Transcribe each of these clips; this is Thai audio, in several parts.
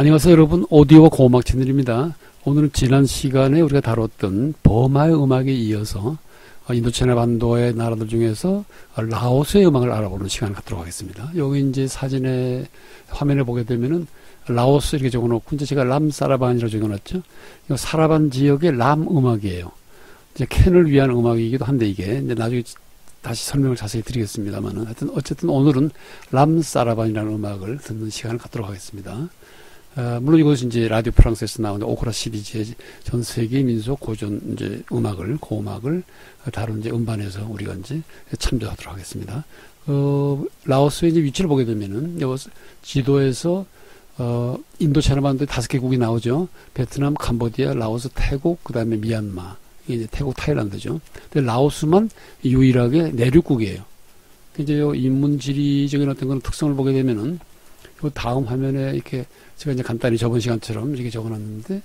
안녕하세요 여러분, 오디오와 고음악 채널입니다. 오늘은 지난 시간에 우리가 다뤘던 버마의 음악에 이어서 인도체나 반도의 나라들 중에서 라오스의 음악을 알아보는 시간을 갖도록 하겠습니다. 여기 이제 사진에 화면을 보게 되면은 라오스 이렇게 적어놓고 이제 제가 람사라반이라고 적어놨죠. 이거 사라반 지역의 람 음악이에요. 이제 캔을 위한 음악이기도 한데 이게 이제 나중에 다시 설명을 자세히 드리겠습니다만은 하여튼 어쨌든 오늘은 람사라반이라는 음악을 듣는 시간을 갖도록 하겠습니다. 물론 이것은 이제 라디오 프랑스에서 나오는 오크라 시리즈의 전 세계 민속 고전 이제 음악을, 고음악을 다룬 이제 음반에서 우리가 이제 참조하도록 하겠습니다. 라오스의 이제 위치를 보게 되면은, 지도에서, 인도차나 반도에 5개국이 나오죠. 베트남, 캄보디아, 라오스, 태국, 그 다음에 미얀마. 이게 이제 태국, 타일란드죠. 근데 라오스만 유일하게 내륙국이에요. 이제 요 인문지리적인 어떤 그런 특성을 보게 되면은, 요 다음 화면에 이렇게 제가 이제 간단히 저번 시간처럼 이렇게 적어놨는데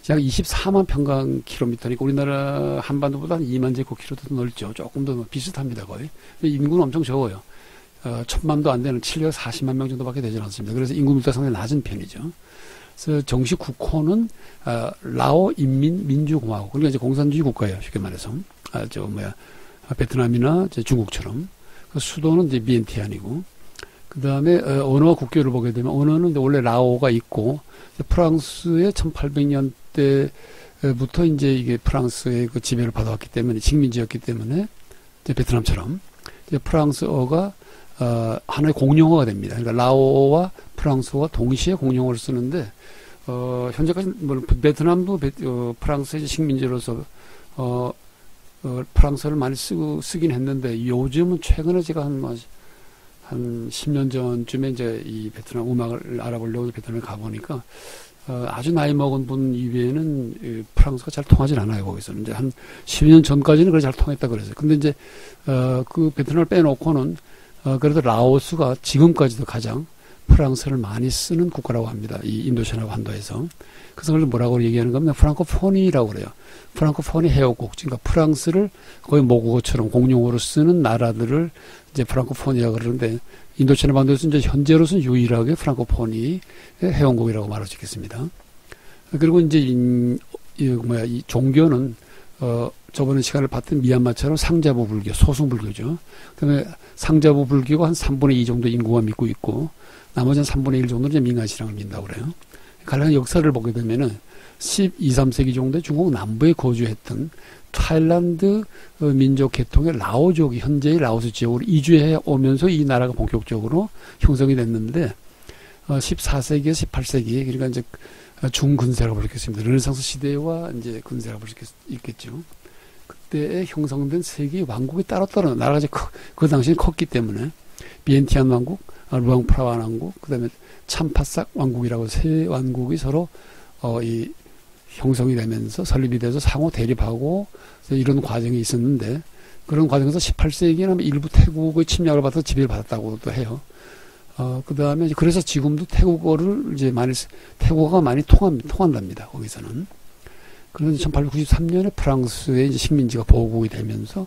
약 24만 평방 킬로미터니까 우리나라 한반도보다 한 2만 제곱킬로미터 더 넓죠. 조금 더 비슷합니다 거의. 인구는 엄청 적어요. 1000만도 안 되는 740만 명 정도밖에 되지 않습니다. 그래서 인구 밀도가 상당히 낮은 편이죠. 그래서 정식 국호는 라오 인민민주공화국, 그러니까 이제 공산주의 국가예요. 쉽게 말해서 베트남이나 중국처럼. 수도는 이제 비엔티안이고. 그 다음에 언어와 국교를 보게 되면 언어는 원래 라오가 있고 프랑스의 1800년대부터 이제 이게 프랑스의 그 지배를 받아왔기 때문에 식민지였기 때문에 이제 베트남처럼 이제 프랑스어가 하나의 공용어가 됩니다. 그러니까 라오와 프랑스어가 동시에 공용어를 쓰는데 현재까지 뭐 베트남도 프랑스의 식민지로서 프랑스어를 많이 쓰긴 했는데 요즘은 최근에 제가 한 10년 전쯤에 이제 이 베트남 음악을 알아보려고 베트남에 가보니까, 아주 나이 먹은 분 이외에는 프랑스가 잘 통하진 않아요, 거기서는. 이제 한 10년 전까지는 그래 잘 통했다 그랬어요. 근데 이제, 그 베트남을 빼놓고는, 그래도 라오스가 지금까지도 가장 프랑스를 많이 쓰는 국가라고 합니다. 이 인도체나 반도에서. 그래서 그걸 뭐라고 얘기하는 겁니다. 프랑코포니라고 그래요. 프랑코포니 회원국. 그러니까 프랑스를 거의 모국어처럼 공용어로 쓰는 나라들을 이제 프랑코포니라고 그러는데, 인도체나 반도에서 이제 현재로서는 유일하게 프랑코포니 회원국이라고 말할 수 있겠습니다. 그리고 이제 이 종교는, 저번에 시간을 봤던 미얀마처럼 상자부 불교, 소승불교죠. 그 다음에 상자부 불교가 한 3분의 2 정도 인구가 믿고 있고, 나머지는 3분의 1 정도는 이제 민간신앙을 믿는다고 그래요. 가령 역사를 보게 되면은 12, 13세기 정도에 중국 남부에 거주했던 타일란드 민족 계통의 라오족이 현재의 라오스 지역으로 이주해 오면서 이 나라가 본격적으로 형성이 됐는데, 14세기에서 18세기, 그러니까 이제 중근세라고 부르겠습니다. 르네상스 시대와 이제 근세라고 부를 수 있겠죠. 그때에 형성된 세계의 왕국이 따로따로 나라가 이제 그 당시에 컸기 때문에 비엔티안 왕국, 루앙프라완 왕국, 그 다음에 참파삭 왕국이라고 세 왕국이 서로 이 형성이 되면서 설립이 돼서 상호 대립하고 이런 과정이 있었는데, 그런 과정에서 18세기에는 일부 태국의 침략을 받아서 지배를 받았다고도 해요. 그 다음에 그래서 지금도 태국어를 이제 태국어가 많이 통한답니다. 거기서는. 그런데 1893년에 프랑스의 이제 식민지가 보호국이 되면서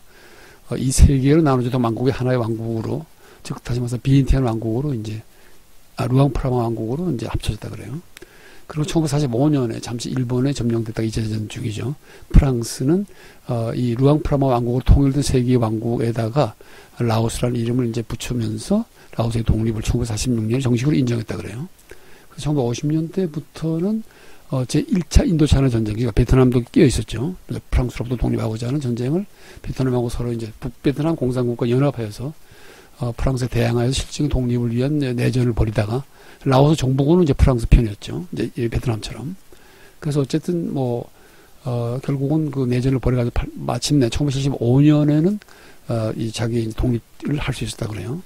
이 세 개로 나눠졌던 왕국이 하나의 왕국으로, 즉 다시 말해서 비엔티안 왕국으로 이제 루앙프라마 왕국으로 이제 합쳐졌다 그래요. 그리고 1945년에 잠시 일본에 점령됐다가 2차 대전 중이죠. 프랑스는 이 루앙프라마 왕국으로 통일된 세계 왕국에다가 라오스라는 이름을 이제 붙이면서 라오스의 독립을 1946년에 정식으로 인정했다 그래요. 그래서 1950년대부터는 제1차 인도차나 전쟁, 그러니까 베트남도 끼어 있었죠. 프랑스로부터 독립하고자 하는 전쟁을 베트남하고 서로 이제 북베트남 공산국과 연합하여서 프랑스에 대항하여서 실질적인 독립을 위한 내전을 벌이다가 라오스 정부군은 이제 프랑스 편이었죠. 이제 베트남처럼. 그래서 어쨌든 결국은 그 내전을 벌여가지고 마침내 1975년에는 이 자기 독립을 할 수 있었다 그래요.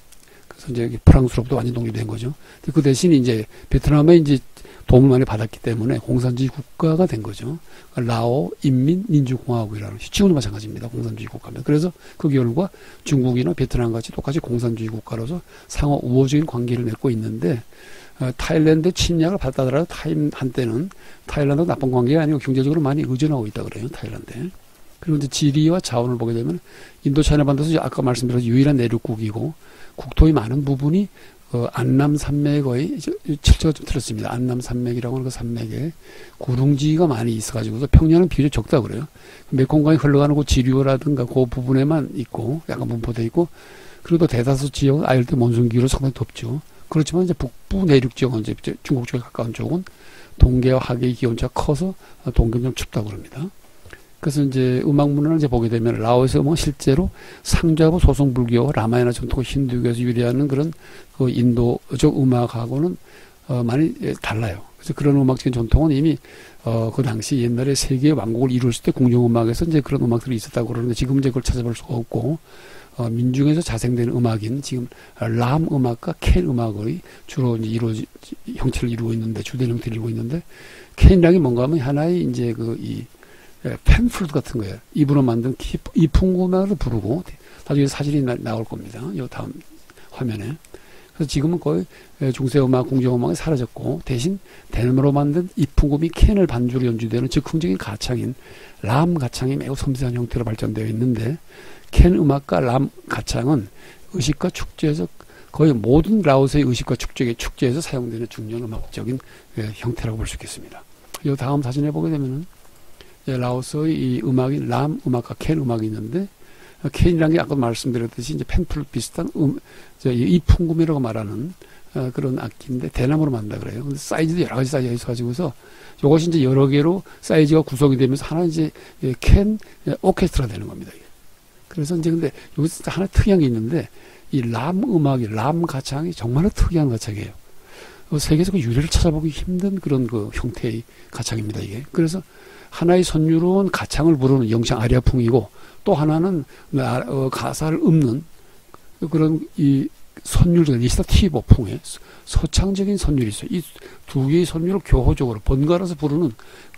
그래서 이제 프랑스로부터 완전 독립된 거죠. 그 대신 이제 베트남에 이제 도움을 많이 받았기 때문에 공산주의 국가가 된 거죠. 라오 인민민주공화국이라는, 지금도 마찬가지입니다. 공산주의 국가입니다. 그래서 그 결과 중국이나 베트남 같이 똑같이 공산주의 국가로서 상호 우호적인 관계를 맺고 있는데, 타일랜드 침략을 받다더라도 한때는 타일란드가 나쁜 관계가 아니고 경제적으로 많이 의존하고 있다 그래요. 타일란드에. 그리고 이제 지리와 자원을 보게 되면 인도차이나 반도에서 아까 말씀드린 유일한 내륙국이고 국토의 많은 부분이 안남산맥의 실제가 좀 틀렸습니다. 안남산맥이라고 하는 그 산맥에 구릉지가 많이 있어가지고서 평년은 비교적 적다 그래요. 메콩강이 흘러가는 그 지류라든가 그 부분에만 있고 약간 분포되어 있고, 그리고 대다수 지역은 아열대 몬순기후로 상당히 덥죠. 그렇지만 이제 북부 내륙 지역은 이제 중국 쪽에 가까운 쪽은 동계와 하계의 기온차가 커서 동계는 좀 춥다고 그럽니다. 그래서 이제 음악 문화를 이제 보게 되면 라오스 음악은 실제로 상자부 소송불교와 라마야나 전통 힌두교에서 유래하는 그런 그 인도적 음악하고는 많이 달라요. 그래서 그런 음악적인 전통은 이미 그 당시 옛날에 세계의 왕국을 이루었을 때 공정음악에서 이제 그런 음악들이 있었다고 그러는데 지금 이제 그걸 찾아볼 수가 없고, 민중에서 자생되는 음악인 지금 람 음악과 캔 음악의 주로 이제 형태를 이루고 있는데, 주된 형태를 이루고 있는데, 캔이라는 게 뭔가 하면 하나의 이제 팬플루트 같은 거예요. 입으로 만든 이풍구음악을 부르고, 나중에 사진이 나올 겁니다. 요 다음 화면에. 그래서 지금은 거의 중세음악, 궁정음악이 사라졌고, 대신 대나무로 만든 이풍구음이 캔을 반주로 연주되는 즉흥적인 가창인 람 가창이 매우 섬세한 형태로 발전되어 있는데, 캔 음악과 람 가창은 의식과 축제에서 거의 모든 라오스의 의식과 축제에서 사용되는 중요한 음악적인 형태라고 볼 수 있겠습니다. 이 다음 사진에 보게 되면은 라오스의 이 음악인 람 음악과 캔 음악이 있는데, 캔이라는 게 아까 말씀드렸듯이 이제 펜플 비슷한 이풍금이라고 말하는 그런 악기인데 대나무로 만든다 그래요. 근데 사이즈도 여러 가지 사이즈가 있어가지고서 이것이 이제 여러 개로 사이즈가 구성이 되면서 하나 이제 캔 오케스트라 되는 겁니다. 그래서 이제 근데 여기서 하나 특이한 게 있는데, 이 람 음악이, 람 가창이 정말로 특이한 가창이에요. 세계에서 그 유래를 찾아보기 힘든 그런 그 형태의 가창입니다, 이게. 그래서 하나의 선율은 가창을 부르는 영창 아리아풍이고, 또 하나는 가사를 읊는 그런 이 선율, 리시타티보풍의 서창적인 선율이 있어요. 이 두 개의 선율을 교호적으로 번갈아서 부르는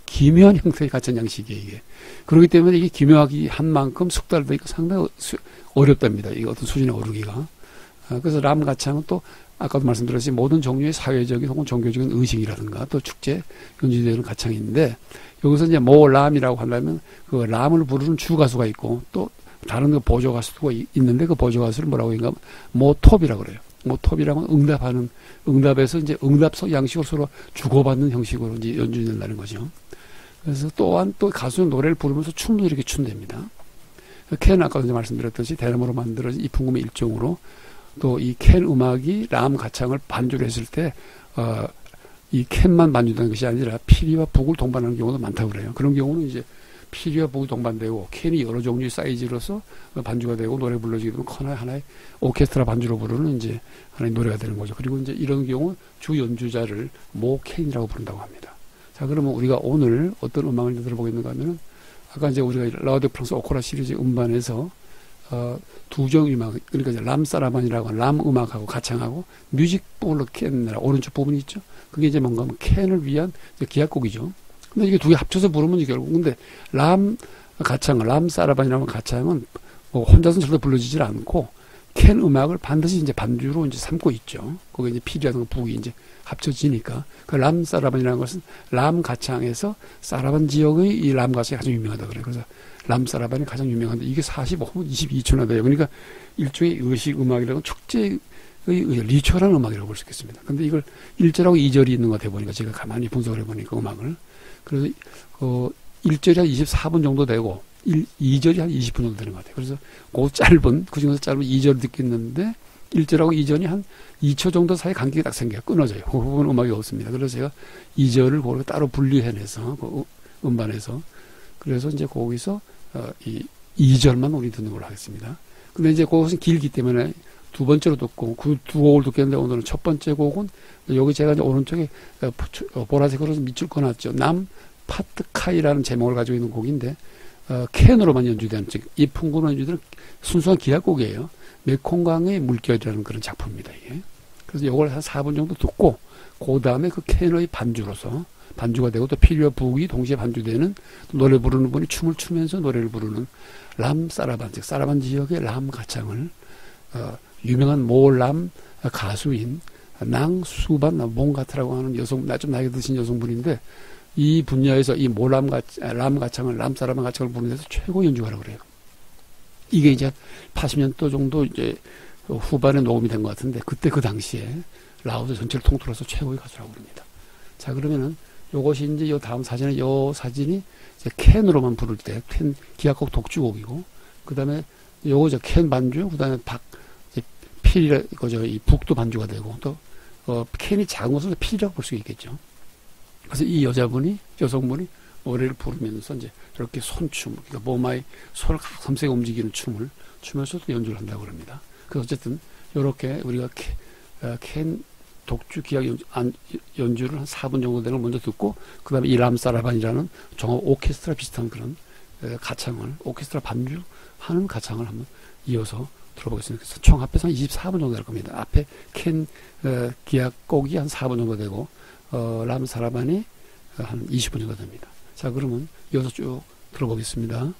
기묘한 형태의 가창 양식이에요, 이게. 그렇기 때문에 이게 기묘하기 한 만큼 숙달되니까 상당히 어렵답니다. 이게 어떤 수준에 오르기가. 그래서 람 가창은 또 아까도 말씀드렸듯이 모든 종류의 사회적인 혹은 종교적인 의식이라든가 또 축제 연주되는 가창인데, 여기서 이제 모람이라고 한다면 그 람을 부르는 주 가수가 있고 또 다른 그 보조 가수가 있는데, 그 보조 가수를 뭐라고 하는가 모톱이라고 그래요. 모톱이라고 하면 응답에서 이제 응답 양식으로 서로 주고받는 형식으로 이제 연주된다는 거죠. 그래서 또한 또 가수는 노래를 부르면서 춤도 이렇게 춘답니다. 캔 아까 이제 말씀드렸듯이 대나무로 만들어진 이풍금의 일종으로, 또 이 캔 음악이 람 가창을 반주를 했을 때 이 캔만 반주되는 것이 아니라 피리와 북을 동반하는 경우도 많다고 그래요. 그런 경우는 이제 피리와 북이 동반되고 캔이 여러 종류의 사이즈로서 반주가 되고 노래 불러지게 되면 하나의 오케스트라 반주로 부르는 이제 하나의 노래가 되는 거죠. 그리고 이제 이런 경우 주 연주자를 모캔이라고 부른다고 합니다. 자, 그러면 우리가 오늘 어떤 음악을 들어보겠는가 하면은, 아까 이제 우리가 라우드 프랑스 오코라 시리즈 음반에서 두 종의 음악, 그러니까 이제 람사라반이라고 하는 람 음악하고 가창하고 뮤직 볼로 캔 오른쪽 부분이 있죠. 그게 이제 뭔가 하면 캔을 위한 기악곡이죠. 근데 이게 두 개 합쳐서 부르면 결국, 근데 람 가창, 람사라반이라는 가창은 뭐 혼자서는 절대 불러지질 않고 캔 음악을 반드시 이제 반주로 이제 삼고 있죠. 거기에 이제 피리라든가 북이 이제 합쳐지니까. 그 람사라반이라는 것은 람 가창에서 사라반 지역의 이 람 가창이 가장 유명하다 그래요. 그래서 람사라반이 가장 유명한데 이게 45분 22초나 돼요. 그러니까 일종의 의식 음악이라고 축제의 리추얼한 음악이라고 볼 수 있겠습니다. 근데 이걸 1절하고 2절이 있는 것 같아 보니까 제가 가만히 분석을 해보니까 음악을. 그래서 1절이 한 24분 정도 되고 2절이 한 20분 정도 되는 것 같아요. 그래서 그 중에서 짧은 2절을 듣겠는데 1절하고 2절이 한 2초 정도 사이 간격이 딱 생겨요. 끊어져요. 그 부분은 음악이 없습니다. 그래서 제가 2절을 그걸 따로 분리해내서 그 음반에서, 그래서 이제 거기서 이 2절만 우리 듣는 걸로 하겠습니다. 근데 이제 그것은 길기 때문에 두 번째로 듣고 그 두 곡을 듣겠는데, 오늘은 첫 번째 곡은 여기 제가 이제 오른쪽에 보라색으로 밑줄 꺼놨죠. 남 파트카이라는 제목을 가지고 있는 곡인데, 캔으로만 연주되는, 즉 이풍구로 연주되는 순수한 기악곡이에요. 메콩강의 물결이라는 그런 작품입니다, 이게. 그래서 이걸 한 4분 정도 듣고 그 다음에 그 캔의 반주로서 반주가 되고 또 피리와 북이 동시에 반주되는, 노래 부르는 분이 춤을 추면서 노래를 부르는 람 사라반, 즉 사라반 지역의 람 가창을 유명한 모람 가수인 낭수반 몽가트라고 하는 여성, 좀 나이 드신 여성분인데, 이 분야에서 이 모람 람 가창을, 람 사라반 가창을 부르는 데서 최고 연주가라고 그래요. 이게 이제 80년도 정도 이제 후반에 녹음이 된 것 같은데 그때 그 당시에 라오스 전체를 통틀어서 최고의 가수라고 그럽니다. 자, 그러면은 요것이 이제 요 다음 사진에 요 사진이 이제 캔으로만 부를 때 캔 기악곡 독주곡이고, 그 다음에 요거 캔 반주, 그 다음에 필이라 이거죠. 이 북도 반주가 되고, 또 캔이 작은 것은 필이라고 볼 수 있겠죠. 그래서 이 여성분이 노래를 부르면서 이제 저렇게 손춤, 그러니까 몸의 손을 섬세게 움직이는 춤을 추면서도 연주를 한다고 합니다. 그래서 어쨌든 이렇게 우리가 캔 독주 기악 연주를 한 4분 정도 되는 걸 먼저 듣고, 그 다음에 이 람사라반이라는 종합 오케스트라 비슷한 그런 가창을, 오케스트라 반주하는 가창을 한번 이어서 들어보겠습니다. 그래서 총 합해서 한 24분 정도 될 겁니다. 앞에 캔 기악곡이 한 4분 정도 되고, 람사라반이 한 20분 정도 됩니다. 자, 그러면 이어서 쭉 들어보겠습니다.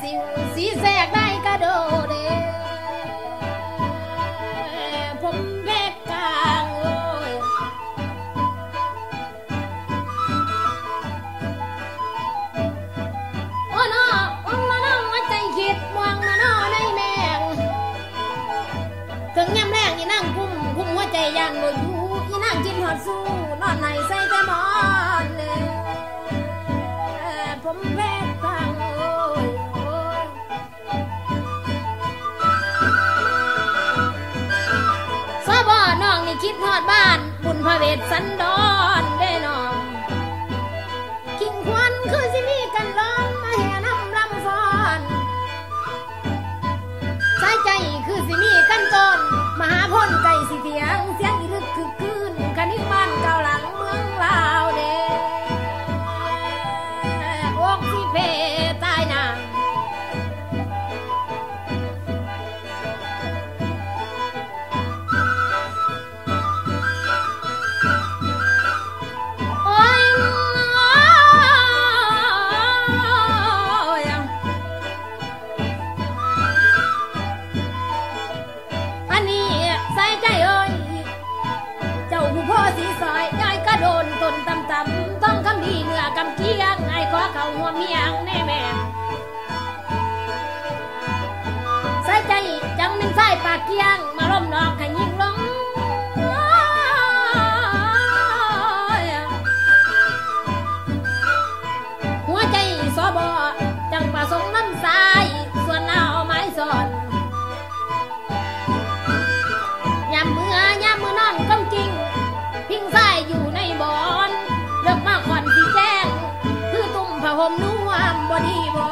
สิวสีแสกได้กระโดดเดผมเพชรกลางโอ้ยโอ้น้อองมาน้องว่าใจคิดมองมาน้อในแมงถึงยำแรงอีนั่งคุ้มหัวใจยันบ่อยู่อีนั่งกินหอดสู้นอนในใส่แต่หมอนเลยผมเพชรกลางโอ้ยน้องนี่คิดฮอดบ้านบุญพระเวทสันดอนได้น้องกิ่งควันคือสิมีกันล้อมมาแห่น้ำลำฟ้อนสายใจคือสิมีกันต้นมหาพลไก่สิเถียงเสียงอีลึกคือคืนกันที่บ้านเก่าหลังเมืองลาวเด้อกสิเพตายนางสีซอยยายก็โดนต้นต่ำต้องคำดีเนื้อกำเกียงไอ้ขอเขาหัวเมียงแน่แม่ใส่ใจจังเป็นไส้ปากเกียงมาล้มนอกให้ยิงลงหัวใจสอบจังประสงค์น้ำสายส่วนเอาไม้สอนยามมือนอนก้มจริงพิงใส่อยู่ในบอนเลิกมาขวัญสีแจ้งคือตุ่มผ้าห่มนุ่มบอดีบอ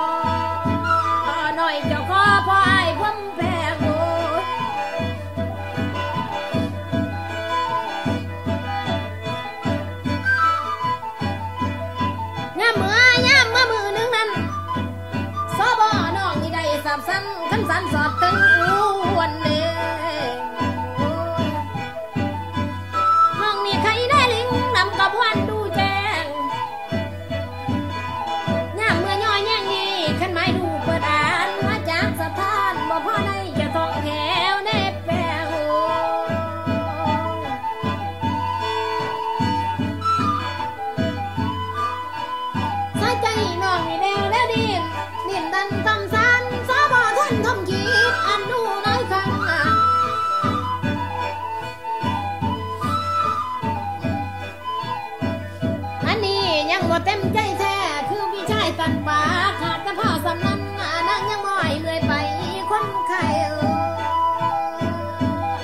หน่อยเจ้าขอพอไอ้พุ่มแพงโอยามเมื่อมือนึงนั้นสอบน้องนี่ได้สับสั้นขันสันสอบถึงอ้วนเด้กับวันดูแจ้งย่ามเมื่อย่อยแย่งนี้ขันไม้ดูเปิดอ่านมาจากสถานบ่พ่อในจะต้องแถวในแปลงสายใจน้องนี่แดวแล้วดินดันทำสันสาบ่ทนทำคิดอันดูน้อยครั้งเต็มใจแท้คือพี่ชายตันป่าขาดแต่พ่อสำนันนั่งยังม้อยเลื่อยไปคนไข้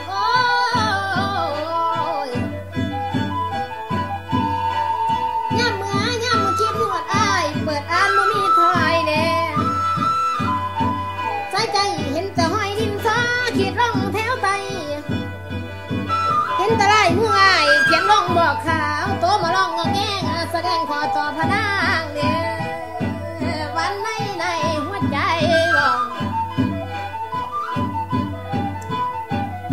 โอ้ยย่ำเมื่อคิดนวดอ้ายเปิดอ่านบ่มีถอยแน่สายใจเห็นแต่ห้อยดินซ้าขีดร่องแถวไตเห็นแต่ลายมืออ้ายเขียนลงบอกขาวโตมาลองแง่แสดงขอต่อพนางเนี่ยวันในหัวใจบอก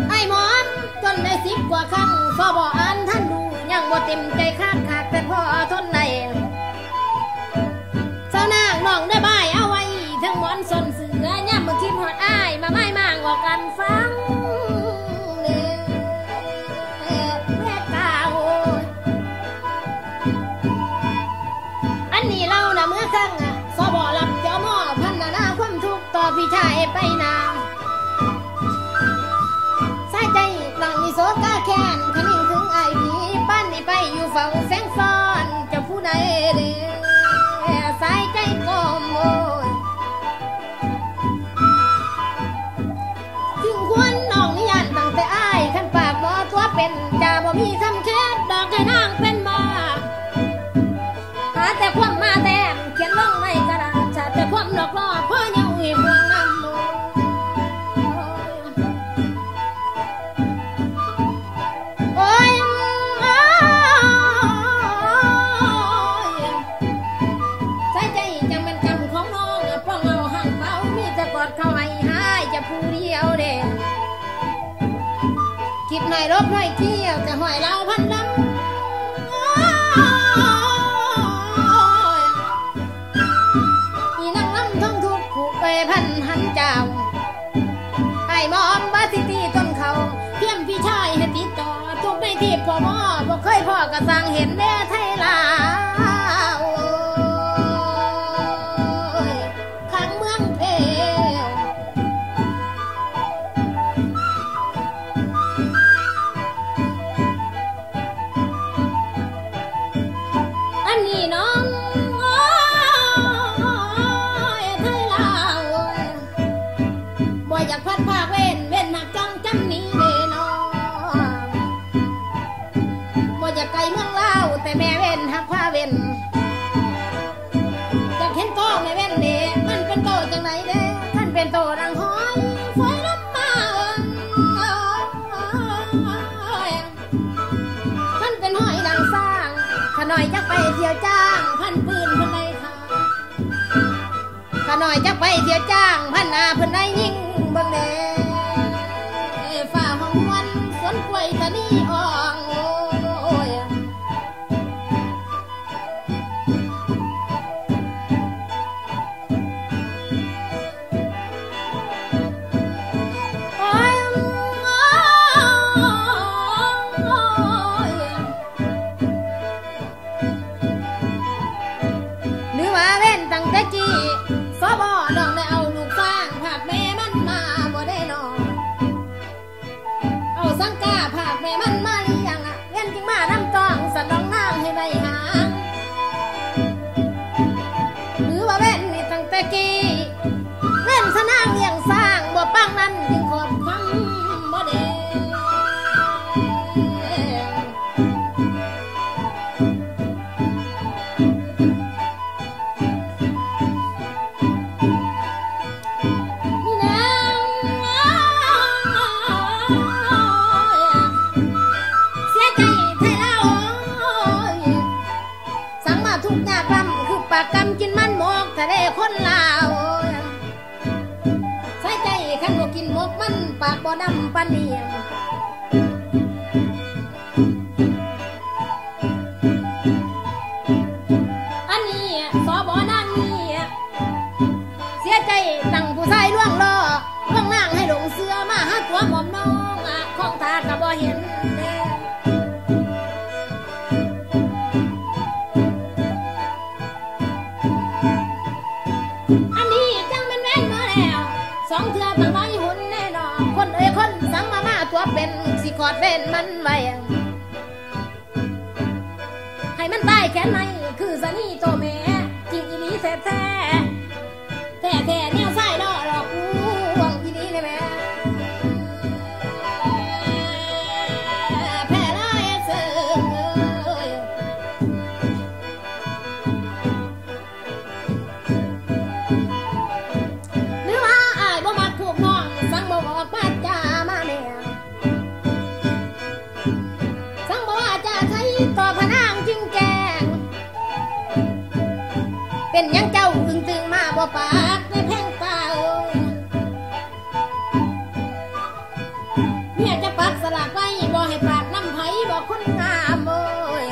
ไอ้หมอนจนได้10 กว่าครั้งสอบอ่านท่านดูยังบ่เต็มใจขาดแต่พ่อทนในเจ้านางน้องได้บายเอาไว้ทั้งหมอนสนเสือย่ำเมื่อคิดหอดอ้ายมาไม่มั่งออกกันฟังนี่เราน่ะเมื่อครั้งสอบรับเจ้าหม้อพันนาความทุกข์ต่อพี่ชายไปนานสายใจหลังมีโซกาแค้นขนิ่งถึงไอ้ผีบ้านนี่ไปอยู่เฝ้าแสงซ้อนเจ้าผู้ใดเด้สายใจก้มโอยถึงควรน้องนิยานตั้งแต่อ้ายขันปากบ่ตัวเป็นจ่าบ่มีคำแค่ดอกให้นางเป็นมาแต่ความมาแต้มเขียนลงในกระดาษแต่ความหลอกล่อพ่อเย้าอีพวงน้ำโมโอ้ยสายใจจังเป็นกำของน้องป้องเอาห่างเบามีแต่กอดเข้าให้หายจะผู้เดียวเด่นคิดหน่อยรบหน่อยเที่ยวจะหอยเราพันลำอีนั่งน้ำทั้งทุกข์ผูก ก็สั่งเห็นแน่ไทยลาวข้างเมืองเพลอันนี้น้องไทยลาวบ่อยากพัดภาคเว้นหักจังจำนี้เด้น้องบ่อยากไกลเมืองลาวแต่แม่เว้นหักพาเว้นอยากเห็นโตแม่เว้นเด้มันเป็นโตจังไหนเด้ท่านเป็นโตรังหอยฝอยน้ำมาท่านเป็นหอยดังสร้างขน่อยจะไปเที่ยวจ้างพันปืนพันใดค่ะขน่อยจะไปเที่ยวจ้างพันนาพันใดยิ่งเบิ่งเด้ฝ่าห้องวันสวนกล้วยตะนี่อ่องโอ้ยหรือว่าเว้นตั้งแต่กี้สบดองได้เอาลูกสร้างภาคแม่มันมาบ่ได้นอนเอาสังกาภาคแม่มันมาเลี้ยงเว้นจึงมาน้ำตองสะดองน้ำให้ใบหางหรือว่าเว้นนี่ตั้งแต่กี้เว้นสนางเลี้ยงสร้างบ่ปังนั้นจึงขอบคำบ่ได้ปากกำกินมันหมกแต่ได้คนลาวใส่ใจขันบ่กินหมกมันปากบ่ดำปานเนียงอันนี้สบนางนี่เสียใจตั้งผู้ชายล่วงล้อล่วงนางให้หลงเสือมาหาตัวหม่อมน้องของตาก็บ่เห็นสองเทือตั้งไว้หุ่นแน่นอนคนคนสังมาตัวเป็นสิกอดเว้นมันไว้ให้มันตายแค่ไหนคือสนีโตแม่จริงอีนี้แท้แท้เนี่ยใส่ดอกหลอกลวงอีนี้เลยแม่แพ้ร้ายเสือเป็นยังเจ้าตึงมาบ่ปากในแพงตาเมียจะปักสลากไว้บ่ให้ปากน้ำไผ่บ่คนงามโอย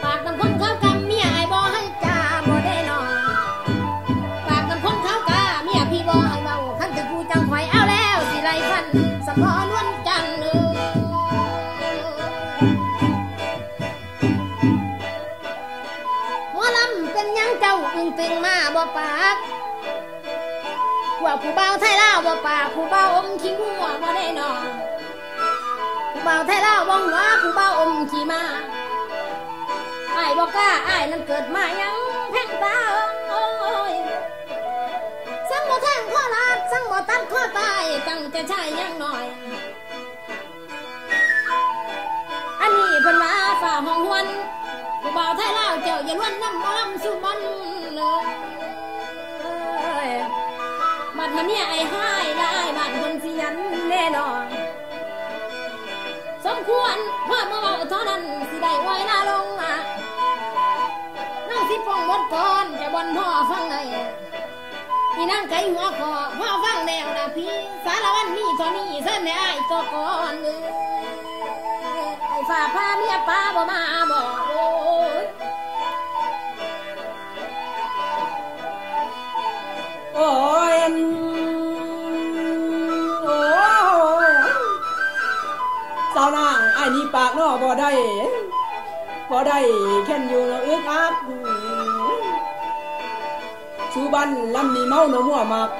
ปากน้ำคนเขากำเมียไอ้บ่ให้จ่าบ่ได้นอนปากน้ำคนเขากาเมียพี่บ่ให้เบาขันถึงกูจังไข่เอาแล้วสิไรฟันสมอนวนจันเจ้าตึงมาบ่ปากว่าผู้เบาไทยลาวบ่ปากผู้เบาอมขี้งัวบ่ได้นอนผู้เบาไทยลาวบ่หัวผู้เบาอมขี้มาอ้ายบ่กล้าอ้ายนั้นเกิดมายังแพงตาโอ้ยสั่งบ่แทงข้อลาดสั่งบ่ตัดข้อตายตั้งแต่ชายยังน้อยอันนี้เพิ่นว่าฝ่าห้องหวนผู้บ่าวไทยลาวเจ้าอย่าล้วนน้ำมันสุมันเลยบัดมันเนี่ยไอ้ห้ายได้บัดคนสิยันแน่นอนสมควรเพื่อมาบอกเท่านั้นสิได้ไว้หน้าลงนั่งสิปองหมดก่อนจะบนพ่อฟังไงนี่นั่งไก่หัวคอพ่อฟังแนวนะพี่สารวันมีเท่านี้เส้นในไอ้ตัวก่อนไอ้ฝ่าพาเมียป้าบ่มาบอกโอ้ย สาวนางไอ้นี่ปากนอบ่ได้แค่นอยู่เนาะอึกอักชูบันลำนี่เมาเนาะมั่วมัก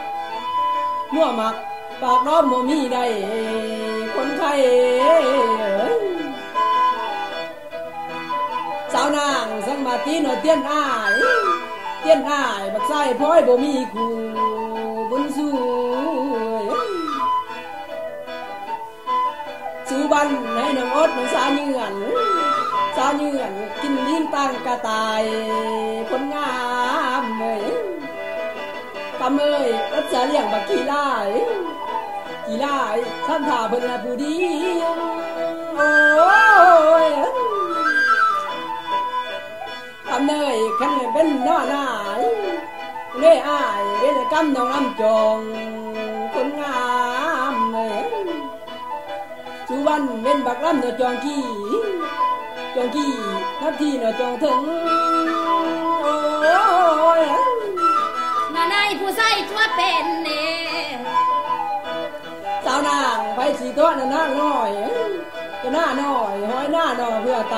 ปากน้อมบ่มีได้คนไข้สาวนางสังมาตีเนาะเตี้ยนอ้ายบักไส้พ้อยบ่มีคู่บุญสู้ชูบันให้น้องอดน้องสาเงื่อนกินลิ้นตั้งกระต่ายคนงามกำรักษาเลี้ยงบักขี้ลายท่านถ่าเพิ่นละผู้ดีโอ้ยกำขันเป็นหน้าเล่อ้ายเล่กำน้องลำจองคนงามสุวรรณเป็นบักลำเนาะจองกี้ทับที่เนาะจองถึงโอ้ยมาในผู้ใส่ตัวเป็นเน่สาวนางไปสีตัวหน้าน้อยจะหน้าน้อยห้อยหน้าน้อยเพื่อไต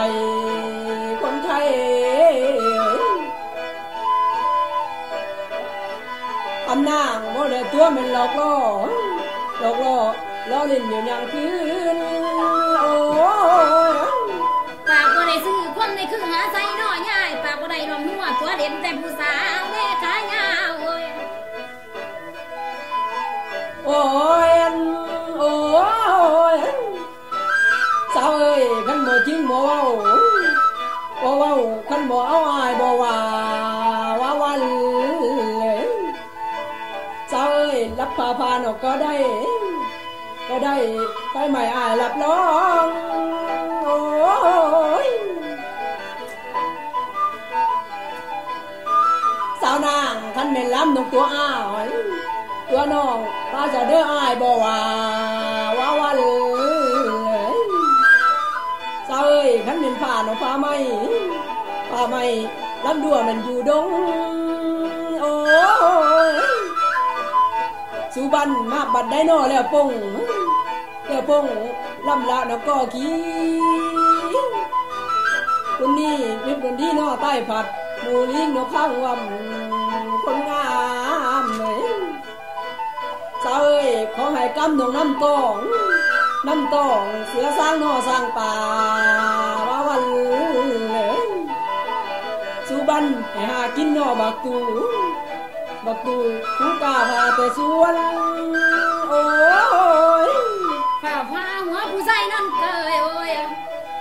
คนไทยอำนางโมเดลตัวมันหลอกล่อล้อเล่นอยู่อย่างคืนโอ้ปากบ่ได้ซื้อความในคือหาใส่น้อยง่ายปากบ่ได้รวมหัวตัวเด่นแต่ผู้สาวแม่ขายาวโอ้ยสาวเอ้ยขันบ่จริงบ่เว้าขันบ่เอาอายบ่ว่าวันเลยสาวเอ้ยรับพาออกก็ได้ไปใหม่อายรับร้องโอ้ยสาวนางขันแม่นล้ำนกตัวอ้ายตัวน้องตาจะเด้ออายบ่ว่าวันเลยสาวเอ้ยขันเป็นผ่านเอาผ้าไหมลำดัวมันอยู่ดงโอ้ยสุบันมาบัดได้นอแล้วปงลำละนก็ขี้คนนี้เป็นคนที่นอใต้ผัดหมูลิงนกข้างวำคนงามเลยสาวเอ้ยขอให้กำนองน้ำตองเสือสร้างนอสร้างป่าว่าวันเลยสุบันให้หากินนอบักตูผู้กล้าพาแต่สวนโอ้ยฝ่าฟ้าหัวผู้ใส่นั่นเกยโอ้ย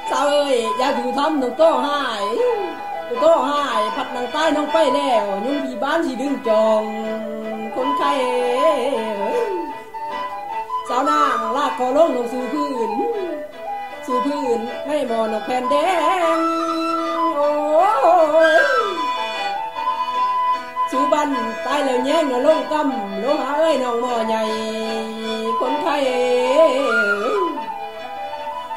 สาวเอ้ยอย่าอยู่ทำน้องโตหายผัดนางใต้น้องไปแล้วยุ่งที่บ้านที่ดึงจองคนไข้สาวนางลากคอลงลงสู่พื้นให้หมอนกแผ่นแดงโอ้ยสุบันตายแล้วแย่งลงกำลงหาเอ้ยน้องหม้อใหญ่คนไข้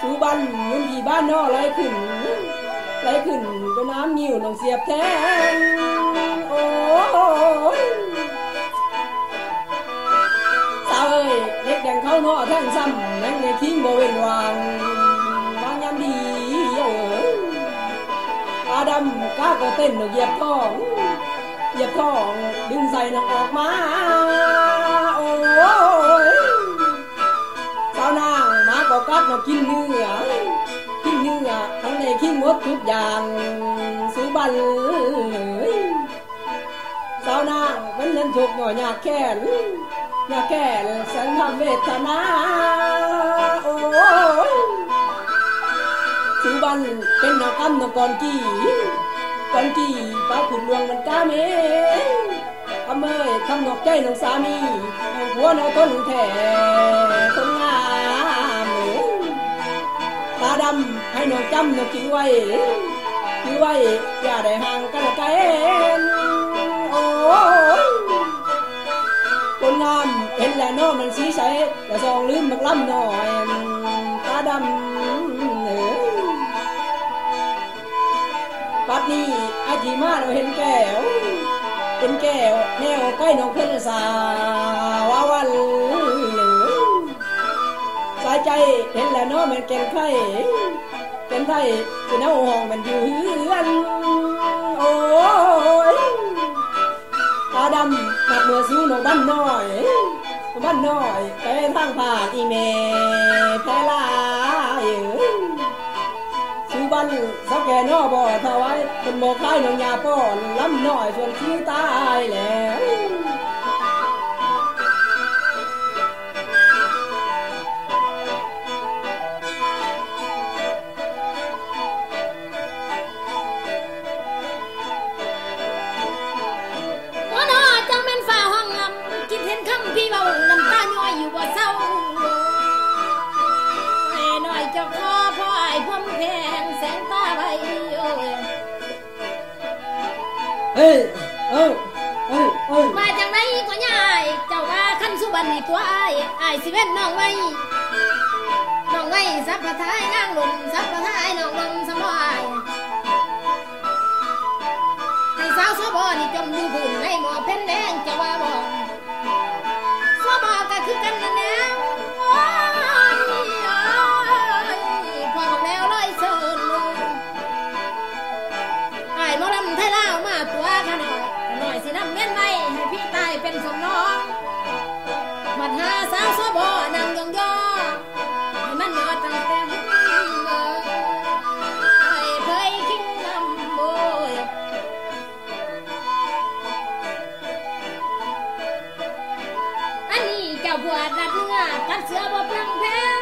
สุบันยุ่งที่บ้านนอไหลขึ้นจนน้ำนิ่วน้องเสียบแทงโอ้ยสาวเอ้ยเล็กแดงเข้านอแท่งซ้ำแม่งในทิ้งบ่เว้นวางบางยามดีตาดำก้าก็เต้นเหยียบท้องดึงใส่น้องออกมาโอ้ยสาวนางมาก็กัดน้องกินเนื้อทั้งในขี้งดทุกอย่างสุบันเลยสาวนางเป็นเล่นถูกหน่อยอยากแค่สังทำเวทนาโอ้ยสุบันเป็นนกำนกรกี้ป้าขุนลวงมันก้าเมทำนกใจน้องสามีหัวน้องต้นแท่คนงามตาดำให้น้องจำน้องจื้อไว้อย่าได้ห่างกันไกลโอ้ยคนงามเห็นแล้วน้องมันสีใสแต่ซองลืมบักล้ำหน่อยตาดำปัดนี้อาจีมาเราเห็นแก้วแนวใกล้น้องเพื่อนสาววันสายใจ เห็นแล้วเนาะแม่นแก่นไข่แก่นไข่คือเอาห้องมันอยู่เฮือนโอ้ยตาดำนักเมื่อสู้น้องบ้านน้อยบ้านน้อยไปทางภาคอีแม่แพ้ลายสู้บ้านเสาแก่นอบ่ถวายเป็นโมคายน้องยาป้อนล้ำน้อยชวนขี้ตายแล้วพี่เบาน้ำตาย้อยอยู่บ่เศร้าไอ้น้อยจะขอพ่อไอ้พวมแพงแสงตาใบมาจากไหนก็ยายเจ้าว่าขั้นสุบันนี่ตัวไอ้สิเว้นน้องไว้สับปะท้ายนางหล่นสับปะท้ายน้องลมสมอยให้สาวสบอนี่จมอยู่พื้นในหม้อเพ็นแดงเจ้าว่าบ่บอกก็คือกันนั่นแหละพอบอกแล้วร้อยเชิญไอ้หมอลำไทยลาวมาตัวขน่อยสิน้ำเงินไว้ให้พี่ตายเป็นสมน้องบัดหาสาวสบนั่งยองย่อให้มันยอดตั้งแต่เคยคิงลำโบยเจ้าบวชนัดเนื้อตัดเสือบ่เปลืองแพง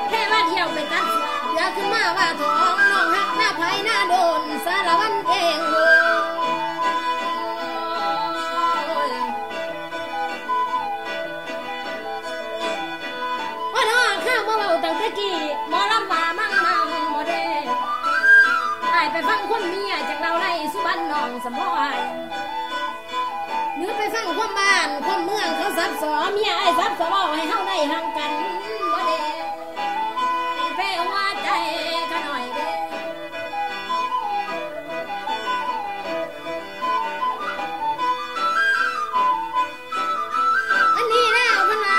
แค่ว่าเที่ยวไปตัดเสือเดี๋ยวขึ้นมาว่าท้องน้องหักหน้าไผ่หน้าโดนสารวันเองว่าน้องข้าวเบาตั้งแต่กี้หมอลำว่ามั่งหมอเด้ไปฟังคนเมียจากเราในสุบรรณน้องสมอยหรือไปฟังความบ้านความเมืองเขาซับซ้อเมียไอ้ซับซ้อให้เฮาได้ห่างกันบ่เด้ไปหัวใจกันหน่อยเด้อันนี้แล้วพนา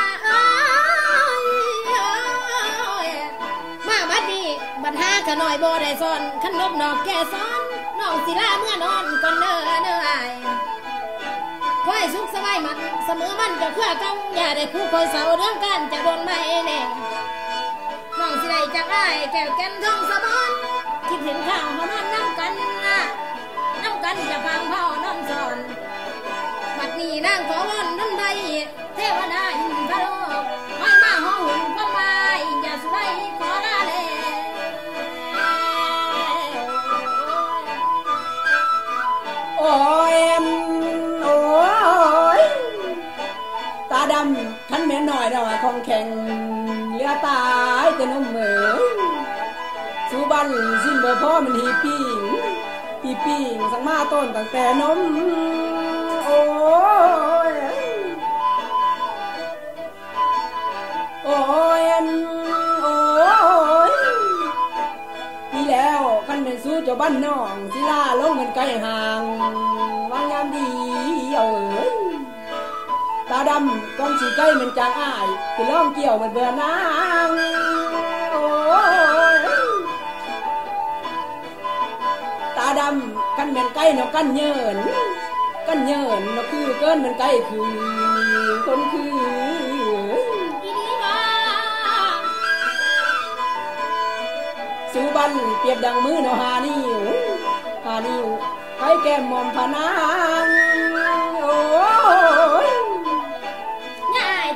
มาบัดนี้บัดหากันหน่อยบ่ได้ซ่อนขนมนอกแก่ซ้อนน้องสิลาเมื่อนอนก่อนเด้ออ้ายคอยสุขสบายมันเสมอมันจะเพื่อเก่าอย่าได้คู่คอยเสาเรื่องกันจะโดนไม่แน่น้องสิได้จากอ้ายแก้วแก้มทองสะบอนคิดเห็นข้าวเขานอนน้ำกันจะฟังพ่อนอนสอนบัดนี้นางขอวอนนั่นใดเทวดาอินทร์โลกไม่มาห้องหุ่นก็ไปอย่าสุได้ขอลาเลยโอ้ยตาดำขันแม่น้อยดอกของแข็งเลือตายแต่นมเหมือสู้บันสิ้นบ่พ่อมันหีปิ้งสังมาต้นตั้งแต่นมโอ้ยนี่แล้วขันเป็นสู้เจ้าบ้านน้องศิลาลงมันไกลห่างวางยามดีตาดำก้อนสีใกล้มันจางอ้ายคือล่องเกี่ยวมันเบื่อนางโอ้ยตาดำกันเป็นใกล้เนาะกันเยินเนาะคือเกินมันใกล้คือคนคือสูบันเปรียบดังมือเนาะหานิ้วไข่แก้มมอมผานางโอ้ย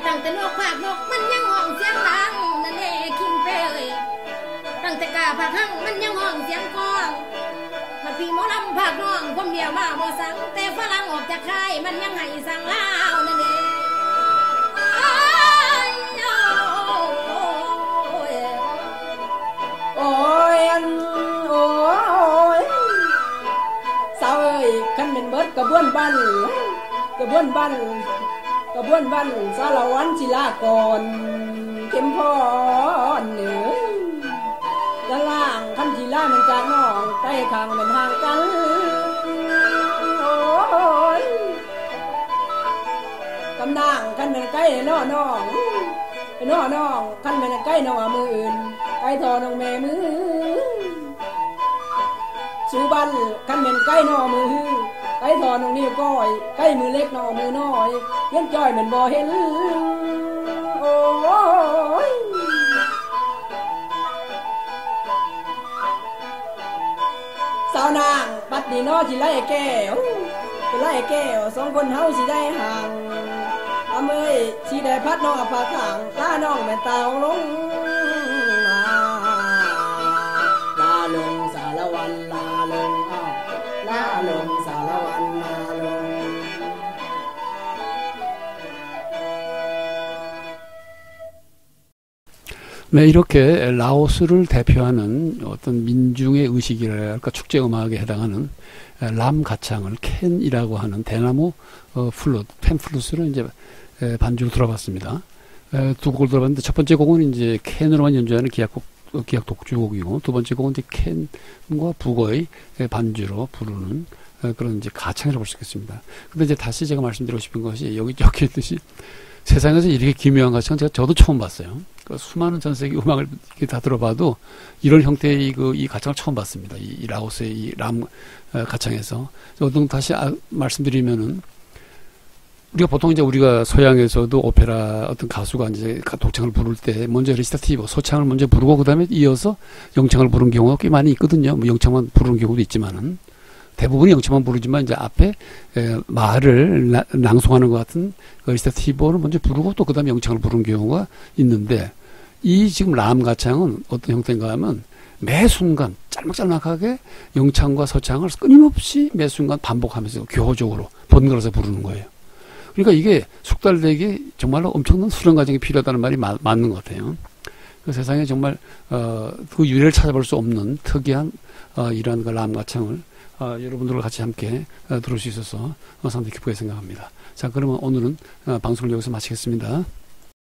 ตั้งแต่นกภาคนกมันยังห้องเสียงดังนั่นเองคิงเปยตั้งแต่กาภาคหั่งมันยังห้องเสียงกองมาพี่หมอลำภาคน้องผมเดียวมาบ่สั่งแต่ฝรั่งออกจากค่ายมันยังให้สั่งลาวนั่นเองโอ้ยสาวเอ้ยขันเป็นเบิดกระบวนบันสารวันศิลากรเข้มพรเหนือด้านล่างขันศิลามันจากน้องใต้ข้างมันห่างกันโอ้ยกำนางขัน คันแม่นไก่น้อน้องน้อน้องคันแม่นไก่น้องมืออื่นไก่ทอน้องแม่มือสุบันคันแม่นไก่น้อมือไก่ทอน้องนิ้วก้อยไก่มือเล็กน้อมือน้อยเห็นจ้อยแม่นบ่เห็นโอ้ยสาวนางปัดนี่น้อสิไล่แก้วไล่แก้วสองคนเฮาสิได้ห่างอำเอ้ยสิได้พัดน้องผาขางตาน้องแม่นตาลงลาลงสารวันลาลงลาลงสารวันลาลง네, 이렇게 라오스를 대표하는 어떤 민중의 의식이랄까 축제 음악에 해당하는 람 가창을 캔이라고 하는 대나무 플룻, 펜플룻으로 이제 반주를 들어봤습니다. 두 곡을 들어봤는데 첫 번째 곡은 이제 캔으로만 연주하는 기악 독주곡이고 두 번째 곡은 이제 캔과 북어의 반주로 부르는 그런 이제 가창이라고 볼 수 있겠습니다. 근데 이제 다시 제가 말씀드리고 싶은 것이 여기 적혀 있듯이 세상에서 이렇게 기묘한 가창은 저도 처음 봤어요. 그 수많은 전 세계 음악을 이렇게 다 들어봐도 이런 형태의 이 가창을 처음 봤습니다. 이 라오스의 이 람 가창에서. 어떤 다시 말씀드리면은 우리가 보통 이제 우리가 서양에서도 오페라 어떤 가수가 이제 독창을 부를 때 먼저 리시타티보 소창을 먼저 부르고 그 다음에 이어서 영창을 부르는 경우가 꽤 많이 있거든요. 뭐 영창만 부르는 경우도 있지만은 대부분이 영창만 부르지만 이제 앞에 말을 낭송하는 것 같은 리시타티보를 먼저 부르고 또 그 다음에 영창을 부르는 경우가 있는데 이 지금 람 가창은 어떤 형태인가 하면 매 순간 짤막짤막하게 영창과 서창을 끊임없이 매 순간 반복하면서 교호적으로 번갈아서 부르는 거예요. 그러니까 이게 숙달되기 정말로 엄청난 수련 과정이 필요하다는 말이 맞는 것 같아요. 그 세상에 정말 그 유래를 찾아볼 수 없는 특이한 이러한 그 람 가창을 여러분들과 같이 함께 들을 수 있어서 상당히 기쁘게 생각합니다. 자, 그러면 오늘은 방송을 여기서 마치겠습니다.